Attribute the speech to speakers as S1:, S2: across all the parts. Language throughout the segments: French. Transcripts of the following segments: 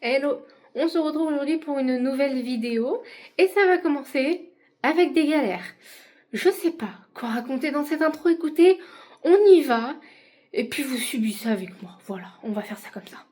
S1: Hello, on se retrouve aujourd'hui pour une nouvelle vidéo et ça va commencer avec des galères. Je sais pas quoi raconter dans cette intro, écoutez, on y va et puis vous subissez avec moi. Voilà, on va faire ça comme ça.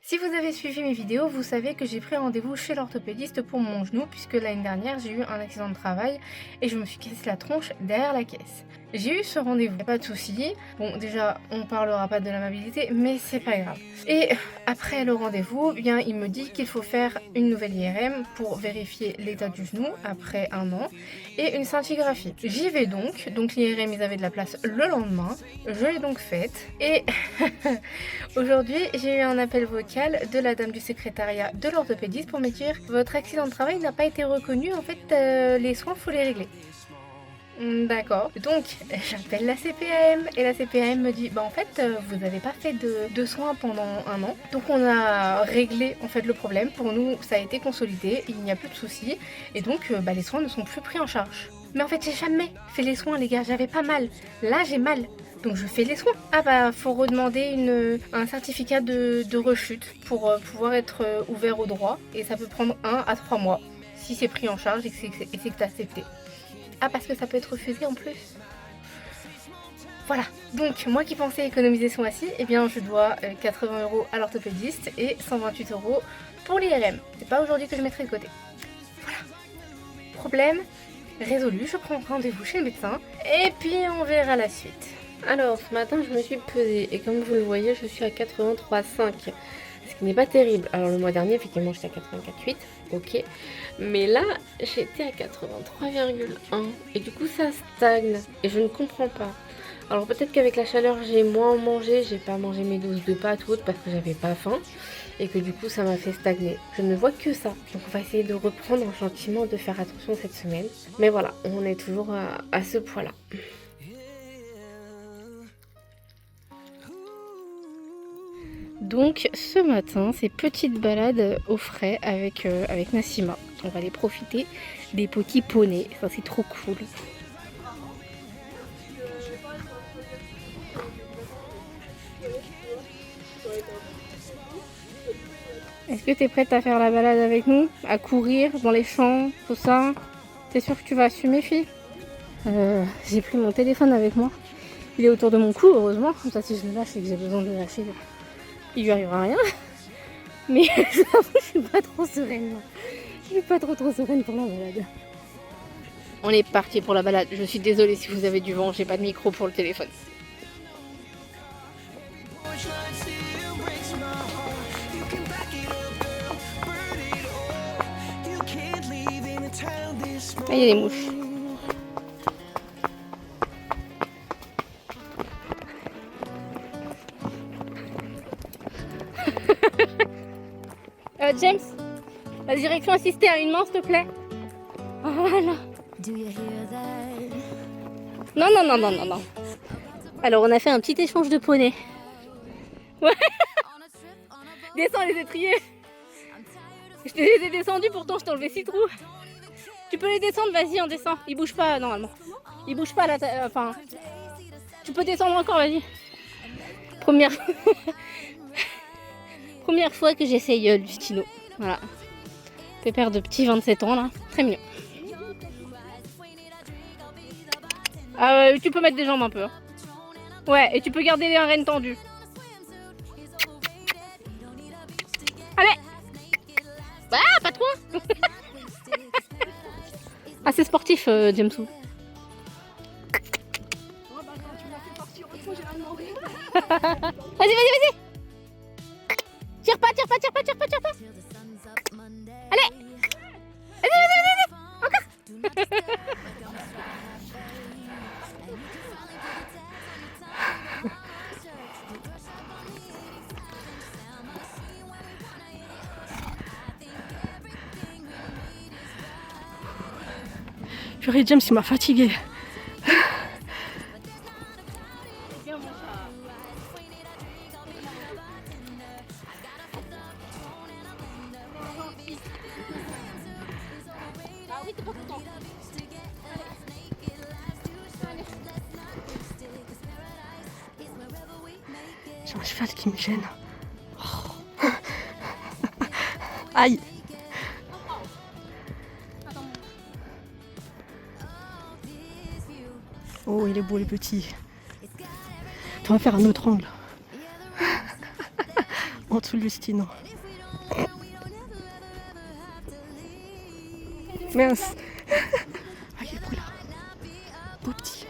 S1: Si vous avez suivi mes vidéos, vous savez que j'ai pris rendez-vous chez l'orthopédiste pour mon genou puisque l'année dernière j'ai eu un accident de travail et je me suis cassé la tronche derrière la caisse. J'ai eu ce rendez-vous, pas de soucis. Bon, déjà, on parlera pas de l'amabilité, mais c'est pas grave. Et après le rendez-vous, bien, il me dit qu'il faut faire une nouvelle IRM pour vérifier l'état du genou après un an et une scintigraphie. J'y vais donc l'IRM, ils avaient de la place le lendemain. Je l'ai donc faite et aujourd'hui, j'ai eu un appel vocal de la dame du secrétariat de l'orthopédiste pour me dire votre accident de travail n'a pas été reconnu, en fait, les soins, faut les régler. D'accord. Donc, j'appelle la CPAM et la CPAM me dit bah en fait vous n'avez pas fait de soins pendant un an. Donc on a réglé en fait le problème. Pour nous ça a été consolidé, il n'y a plus de soucis et donc les soins ne sont plus pris en charge. Mais en fait j'ai jamais fait les soins les gars, j'avais pas mal. Là j'ai mal. Donc je fais les soins. Ah bah faut redemander un certificat de rechute pour pouvoir être ouvert au droit et ça peut prendre 1 à 3 mois si c'est pris en charge et que c'est accepté. Ah, parce que ça peut être refusé en plus. Voilà, donc moi qui pensais économiser ce mois-ci, eh bien je dois 80 € à l'orthopédiste et 128 € pour l'IRM. C'est pas aujourd'hui que je mettrai de côté. Voilà, problème résolu, je prends rendez-vous chez le médecin et puis on verra la suite. Alors ce matin je me suis pesée et comme vous le voyez je suis à 83,5. Ce qui n'est pas terrible. Alors le mois dernier effectivement j'étais à 84,8, ok. Mais là j'étais à 83,1 et du coup ça stagne et je ne comprends pas. Alors peut-être qu'avec la chaleur j'ai moins mangé, j'ai pas mangé mes doses de pâtes ou autre parce que j'avais pas faim et que du coup ça m'a fait stagner. Je ne vois que ça. Donc on va essayer de reprendre gentiment, de faire attention cette semaine. Mais voilà, on est toujours à ce poids là. Donc ce matin, c'est petite balade au frais avec Nassima. On va aller profiter des petits poneys, ça c'est trop cool. Est-ce que tu es prête à faire la balade avec nous? À courir dans les champs, tout ça? T'es sûre que tu vas assumer, fille? J'ai pris mon téléphone avec moi. Il est autour de mon cou, heureusement. Comme ça, si je le lâche et que j'ai besoin de le lâcher, il lui arrivera rien. Mais j'avoue, je suis pas trop sereine. Je suis pas trop sereine pour la balade. On est parti pour la balade. Je suis désolée si vous avez du vent, j'ai pas de micro pour le téléphone. Ah, il y a des mouches. James, la direction assistée à une main, s'il te plaît. Voilà. Non. Alors, on a fait un petit échange de poneys. Ouais. Descends les étriers. Je te les ai descendus, pourtant je t'ai enlevé 6 trous. Tu peux les descendre, vas-y, on descend. Ils bougent pas normalement. Ils bougent pas là. Enfin, tu peux descendre encore, vas-y. Première fois que j'essaye du stylo. Voilà. Pépère de petit 27 ans là. Très mignon. Tu peux mettre des jambes un peu. Hein. Ouais, et tu peux garder les rênes tendues. Allez. Bah, pas trop. Assez sportif, Jamesou. Vas-y. Tire pas. Allez. Vas-y. Encore.
S2: Purée, James, il m'a fatiguée. faciale qui me gêne. Oh. Aïe. Oh, il est beau, les petits. On va faire un autre angle. En dessous de Justine. Mince. Ah, il est beau là. Beau petit.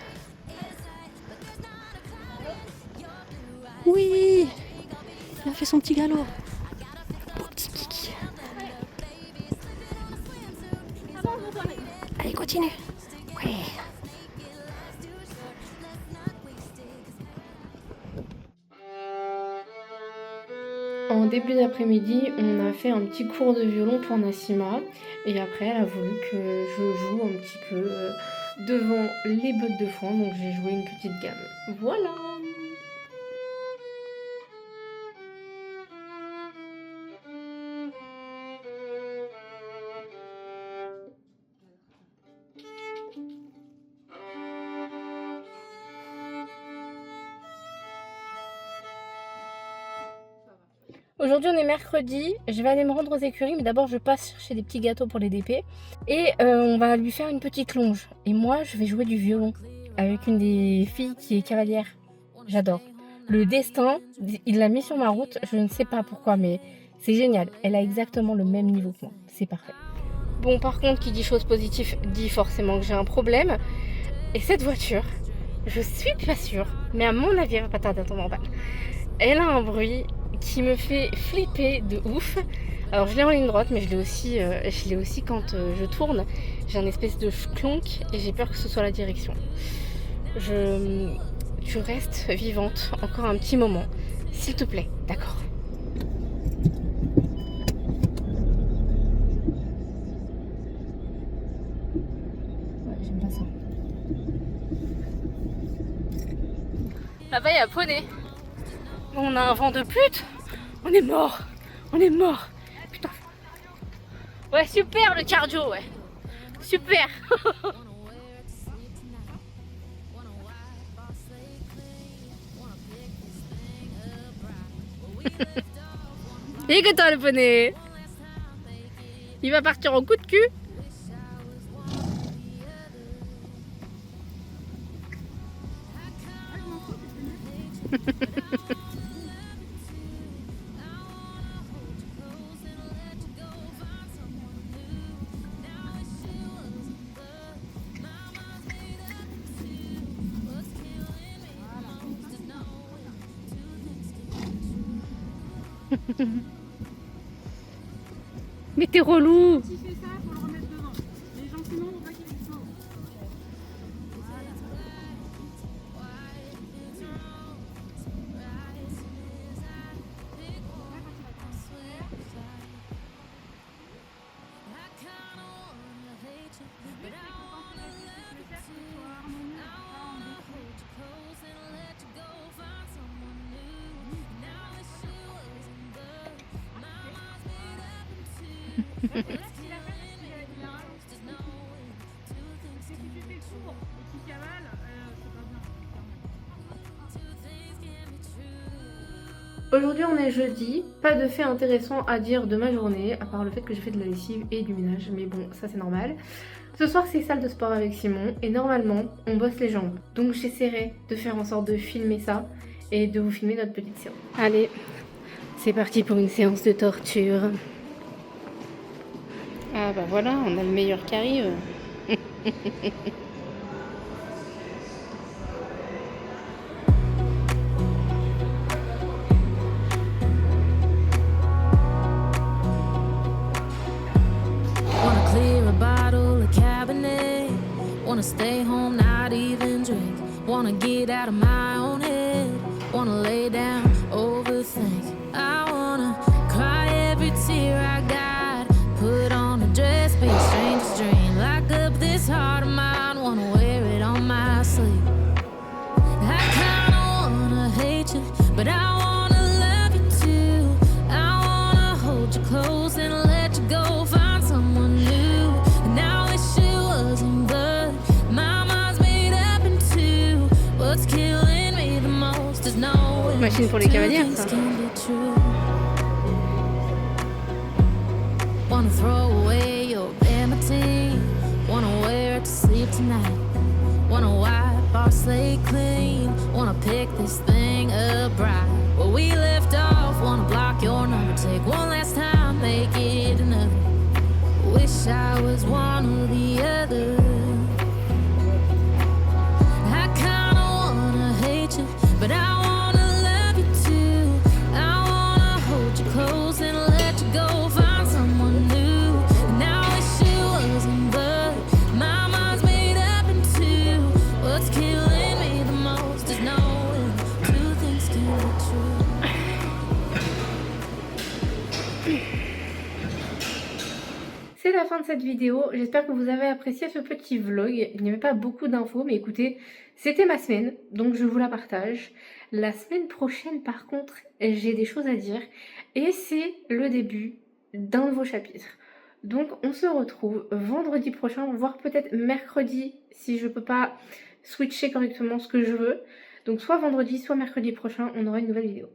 S2: Oui. Il a fait son petit galop. Beau petit kiki. Allez, continue. Ouais.
S1: En début d'après-midi, on a fait un petit cours de violon pour Nassima et après elle a voulu que je joue un petit peu devant les bottes de foin, donc j'ai joué une petite gamme. Voilà! Aujourd'hui on est mercredi, je vais aller me rendre aux écuries, mais d'abord je passe chercher des petits gâteaux pour les DP et on va lui faire une petite longe. Et moi je vais jouer du violon avec une des filles qui est cavalière. J'adore. Le destin, il l'a mis sur ma route, je ne sais pas pourquoi, mais c'est génial. Elle a exactement le même niveau que moi, c'est parfait. Bon, par contre, qui dit chose positive dit forcément que j'ai un problème. Et cette voiture, je suis pas sûre, mais à mon avis elle va pas tarder à tomber en panne. Elle a un bruit qui me fait flipper de ouf. Alors je l'ai en ligne droite, mais je l'ai aussi quand je tourne. J'ai un espèce de clonk et j'ai peur que ce soit la direction. Tu restes vivante encore un petit moment, s'il te plaît, d'accord? Ouais, j'aime pas ça. Là-bas, il y a poney. On a un vent de pute. On est mort. On est mort. Putain. Ouais, super le cardio, ouais. Super. Écoute-toi le poney. Il va partir en coup de cul. Mais t'es relou.
S2: Si c'est ça, faut le remettre devant. Les gens sinon, on va qu'il explose.
S1: Aujourd'hui on est jeudi, pas de fait intéressant à dire de ma journée, à part le fait que j'ai fait de la lessive et du ménage, mais bon ça c'est normal. Ce soir c'est salle de sport avec Simon et normalement on bosse les jambes, donc j'essaierai de faire en sorte de filmer ça et de vous filmer notre petite séance. Allez, c'est parti pour une séance de torture. Ah bah voilà, on a le meilleur qui arrive.
S3: Wanna clear a bottle of Cabernet. Wanna stay home, not even drink. Wanna get out of my own head. Wanna lay down, overthink. I wanna cry every tear I got. Put on a dress, be a stranger's dream. Lock up this heart of mine, wanna wear it on my sleeve. I kinda wanna hate you, but I wanna love you too. I wanna hold you close and let you go. Find someone new. And I wish it wasn't, but my mind's made up in two. What's killing me
S2: machine pour les cavalières, ça.
S3: Wanna throw away your vanity, wanna wear it to sleep tonight, wanna wipe our slate clean, wanna pick this thing up right where we left off, wanna block your number, take one last time, make it another. Wish I was one or the other. I kinda wanna hate you, but I wanna love you too. I wanna hold you close and let you go, find someone new. And I wish it wasn't, but my mind's made up in two. What's killing me the most is knowing two things can be true.
S1: C'est la fin de cette vidéo, j'espère que vous avez apprécié ce petit vlog. Il n'y avait pas beaucoup d'infos, mais écoutez, c'était ma semaine, donc je vous la partage. La semaine prochaine, par contre, j'ai des choses à dire, et c'est le début d'un nouveau chapitre. Donc on se retrouve vendredi prochain, voire peut-être mercredi, si je peux pas switcher correctement ce que je veux. Donc soit vendredi, soit mercredi prochain, on aura une nouvelle vidéo.